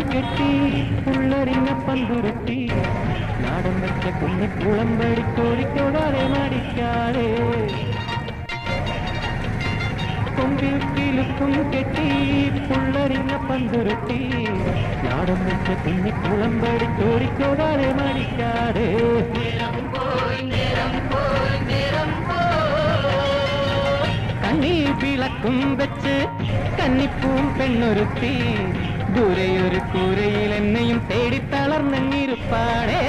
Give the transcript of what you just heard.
കെട്ടി പുള്ളരിങ്ങ പന്തുരുത്തി നാടൻ വെച്ച കുന്നിക്കുളമ്പടി കോഴിക്കോടാതെ മടിക്കാതെ കൊമ്പിൽ കിലുക്കും കെട്ടി പുള്ളരിങ്ങ പന്തുരുത്തി നാടൻ വെച്ച കുന്നിക്കുളമ്പടി കോഴിക്കോടാതെ മടിക്കാതെ കണ്ണീർ വിളക്കും വെച്ച് കന്നിപ്പൂം പെണ്ണൊരുത്തി ദൂരെയൊരു കൂരയിൽ എന്നെയും തേടി തളർന്നിരുപ്പാടേ